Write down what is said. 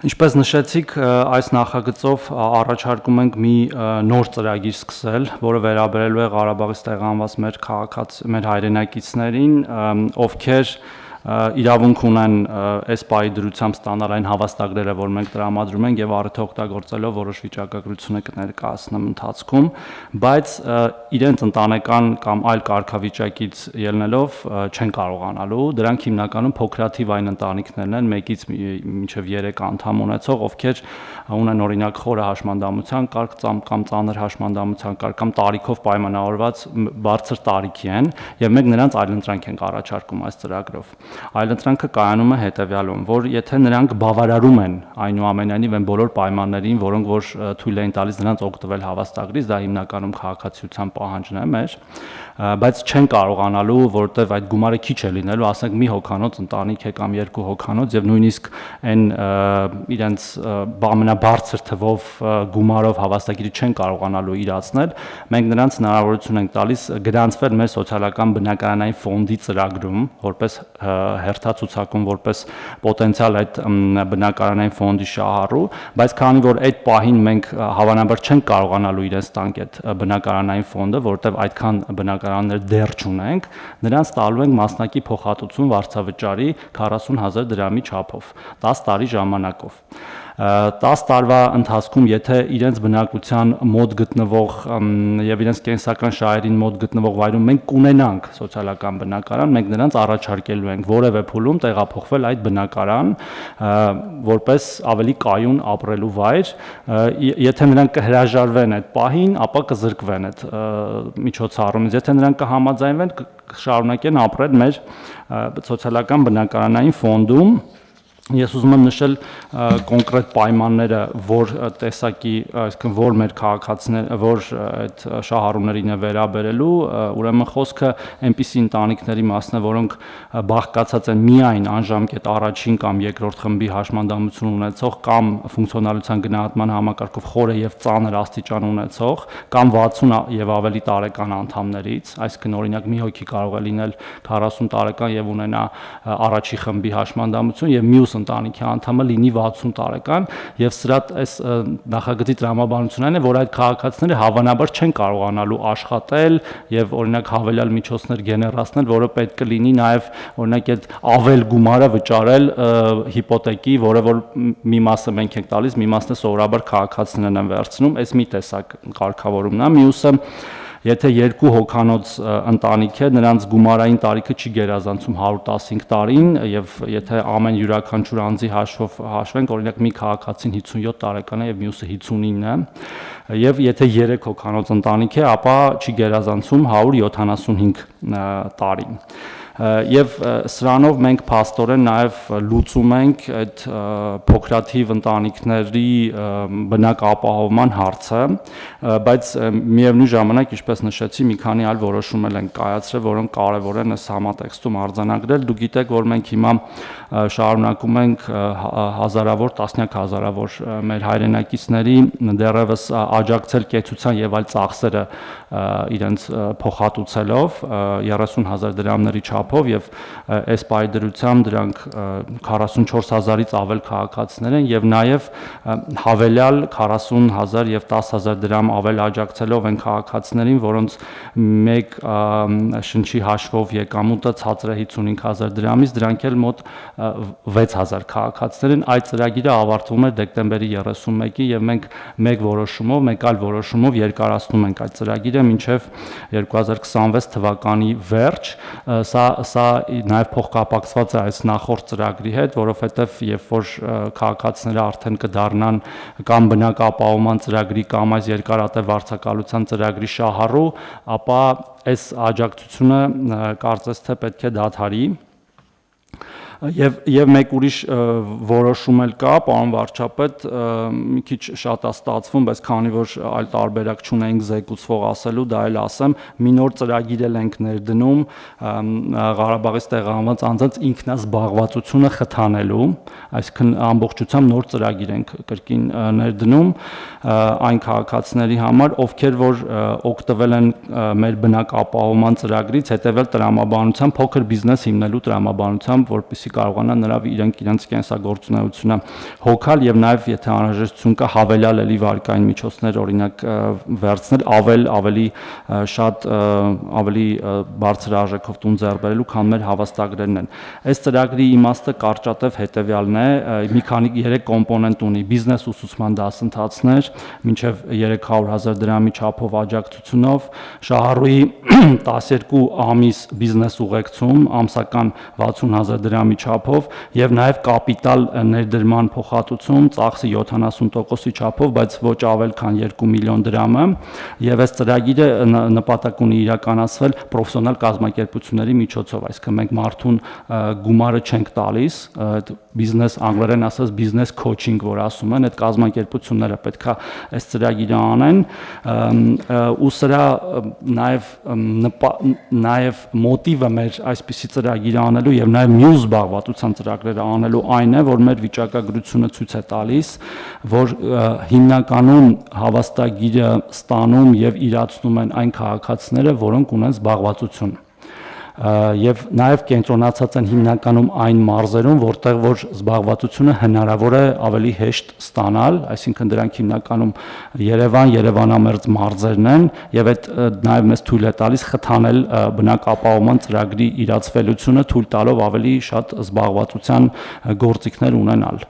Ինչպես նշեցիք, այս նախագծով առաջարկում ենք մի նոր ծրագիր սկսել, որը վերաբերելու է Ղարաբաղից տեղանված մեր հայրենակիցներին, ովքեր իրավունք ունեն այս պահի դրությամբ ստանալ այն հավաստագրերը, որ մենք տրամադրում ենք եւ առիթը օգտագործելով որոշ վիճակագրությունը կներկայացնեմ ընթացքում, բայց իրենց ընտանեկան կամ այլ կարգավիճակից ելնելով չեն կարողանալու, դրանք հիմնականում փոքրաթիվ այն ընտանիքներն են, 1-ից մինչև 3 անդամ ունեցող, ովքեր ունեն օրինակ խորը հաշմանդամության կարգ կամ ծանր հաշմանդամության կարգ կամ տարիքով պայմանավորված բարձր տարիքի են եւ մենք նրանց այլընտրանք ենք առաջարկում այս ծրագրով։ Այլընտրանքը կայանում է հետեւյալում, որ եթե նրանք բավարարում են այնուամենայնիվ այն բոլոր պայմաններին, որոնք որ թույլ են տալիս նրանց օգտվել հավաստագրից, դա հիմնականում քաղաքացիության պահանջն է մեր, բայց չեն կարողանալու, որովհետև այդ գումարը քիչ է լինելու, ասենք մի հոգանոց ընտանիք է կամ 2 հոգանոց եւ նույնիսկ այն իրենց ամենաբարձր թվով գումարով հավաստագիրը չեն կարողանալու իրացնել, մենք նրանց հնարավորություն ենք տալիս գրանցվել մեր սոցիալական բնակարանային ֆոնդի ծրագրում, որպես հերթացուցակում, որպես պոտենցիալ այդ բնակարանային ֆոնդի շահառու, բայց քանի որ այդ պահին մենք հավանաբար չենք կարողանալու իրենց տանք այդ բնակարանային ֆոնդը, որովհետև այդքան բնակարաններ դեռ չունենք, նրանց տալու ենք մասնակի փոխհատուցում վարձավճարի 40,000 դրամի չափով, 10 տարի ժամանակով։ 10 տարվա ընթացքում, եթե իրենց բնակության մոտ գտնվող եւ իրենց կենսական շահերին մոտ գտնվող վայրում մենք կունենանք սոցիալական բնակարան, մենք նրանց առաջարկելու ենք որևէ փուլում տեղափոխվել այդ բնակարան, որպես ավելի կայուն ապրելու վայր, եթե նրանք կհրաժարվեն այդ պահին, ապա կզրկվեն այդ միջոցառումից, եթե նրանք կհամաձայնվեն, կշարունակեն ապրել մեր սոցիալական բնակարանային ֆոնդում։ Ես ուզում եմ նշել կոնկրետ պայմանները, որ տեսակի, այսինքն որ մեր քաղաքացիներ, որ այդ շահառուներին է վերաբերելու, ուրեմն խոսքը այնպիսի ընտանիքների մասն է, որոնք բաղկացած են միայն անժամկետ առաջին կամ երկրորդ խմբի հաշմանդամություն ունեցող կամ ֆունկցիոնալության գնահատման համակարգով խորը եւ ծանր աստիճան ունեցող կամ 60 եւ ավելի տարեկան անդամներից, այսինքն օրինակ մի հոգի կարող է լինել 40 տարեկան եւ ունենա առաջի խմբի հաշմանդամություն եւ մյուս ընտանիքի անդամը լինի 60 տարեկան եւ սրա այս նախագծի տրամաբանությունն է, որ այդ քաղաքացիները հավանաբար չեն կարողանալու աշխատել եւ օրինակ հավելյալ միջոցներ գեներացնել, որը պետք է լինի նաեւ օրինակ այդ ավել գումարը վճարել հիպոթեկի, որը որ մի մասը մենք ենք տալիս, մի մասը սովորաբար քաղաքացիներն են վերցնում, այս մի տեսակ կարգավորումն է, մյուսը Եթե 2 հոգանոց ընտանիք է, նրանց գումարային տարիքը չի գերազանցում 115 տարին եւ եթե ամեն յուրաքանչյուր անձի հաշվով հաշվենք, օրինակ մի քաղաքացին 57 տարեկան է եւ մյուսը 59 է եւ եթե 3 հոգանոց ընտանիք է, ապա չի գերազանցում 175 տարին։ Եվ սրանով մենք փաստորեն նաև լուծում ենք այդ փոքրաթիվ ընտանիքների բնակապահովման հարցը, բայց միևնույն ժամանակ, ինչպես նշեցի, մի քանի այլ որոշումներ են կայացրել, որոնք կարևոր են այս համատեքստում արձանագրել։ Դուք գիտեք, որ մենք հիմա շարունակում ենք հազարավոր, տասնյակ հազարավոր մեր հայրենակիցների դեռևս աջակցել կեցության եւ այլ ծախսերը իրենց փոխհատուցելով 30,000 դրամների չափով եւ այս պայդրությամբ դրանք 44,000-ից ավել քաղաքացիներ են եւ նաեւ հավելյալ 40,000 եւ 10,000 դրամ ավել աջակցելով են քաղաքացիներին, որոնց մեկ շնչի հաշվով եկամուտը ցածր է 55,000 դրամից, դրանք էլ մոտ 6,000 քաղաքացիներ են։ Այդ ծրագիրը ավարտվում է դեկտեմբերի 31-ին եւ մենք մեկ այլ որոշումով երկարացնում ենք այդ ծրագիրը մինչեւ 2026 թվականի վերջ։ Սա նաեւ փոխկապակցված է այս նախորդ ծրագրի հետ, որովհետեւ երբ որ քաղաքացիները արդեն կդառնան կամ բնակապահովման ծրագրի կամ այս երկարատև վարձակալության ծրագրի շահառու, ապա այս աջակցությունը կարծես թե պետք է դադարի։ Եվ մեկ ուրիշ որոշում էլ կա, պարոն վարչապետ, մի քիչ շատ է ստացվում, բայց քանի որ այլ տարբերակ չունենք զեկուցվող ասելու, դա էլ ասեմ, մի նոր ծրագիր էլ ենք ներդնում Ղարաբաղից տեղահանված անձանց ինքնազբաղվածությունը խթանելու, այսինքն ամբողջությամբ նոր ծրագիր ենք կրկին ներդնում այն քաղաքացիների համար, ովքեր որ օգտվել են մեր բնակապահովման ծրագրից, հետևել տրամաբանությամբ, փոքր բիզնես հիմնելու տրամաբանությամբ, որպեսզի որպեսզի կարողանան իրենք իրենց կենսագործունեությունը հոգալ եւ նաեւ եթե անհրաժեշտություն կա հավելյալ էլի վարկային միջոցներ օրինակ վերցնել ավելի շատ ավելի բարձր արժեքով տուն ձեռք բերելու քան մեր հավաստագրերն են։ Այս ծրագրի իմաստը կարճատև հետեւյալն է՝ մի քանի 3 կոմպոնենտ ունի՝ բիզնես ուսուցման դասընթացներ մինչեւ 300,000 դրամի չափով աջակցությունով, շահառուի 12 ամիս բիզնես ուղեկցում ամսական 60,000 դրամի չափով եւ նաեւ կապիտալ ներդրման փոխհատուցում ծախսի 70%-ի չափով, բայց ոչ ավել քան 2 միլիոն դրամը եւ այս ծրագիրը նպատակ ունի իրականացվել պրոֆեսիոնալ կազմակերպությունների միջոցով, այսինքն մենք մարդուն գումարը չենք տալիս, այդ բիզնես անգլերեն ասած բիզնես քոչինգ, որ ասում են, այդ կազմակերպությունները պետքա այս ծրագիրը անեն ու սրա նաեւ մոտիվը մեր այսպիսի ծրագիր անելու եւ նաեւ մյուս զբաղվածության ծրագրերը անելու այն է, որ մեր վիճակագրությունը ցույց է տալիս, որ հիմնականում հավաստագիրը ստանում եւ իրացնում են այն քաղաքացիները, որոնք ունեն զբաղվածություն եւ նաեւ կենտրոնացած են հիմնականում այն մարզերում, որտեղ որ զբաղվածությունը հնարավոր է ավելի հեշտ ստանալ, այսինքն դրանք հիմնականում Երևան, Երևանամերձ մարզերն են եւ այդ նաեւ մեզ թույլ է տալիս խթանել բնակապահովման ծրագրի իրացվելությունը, թույլ տալով ավելի շատ զբաղվածության գործիքներ ունենալ։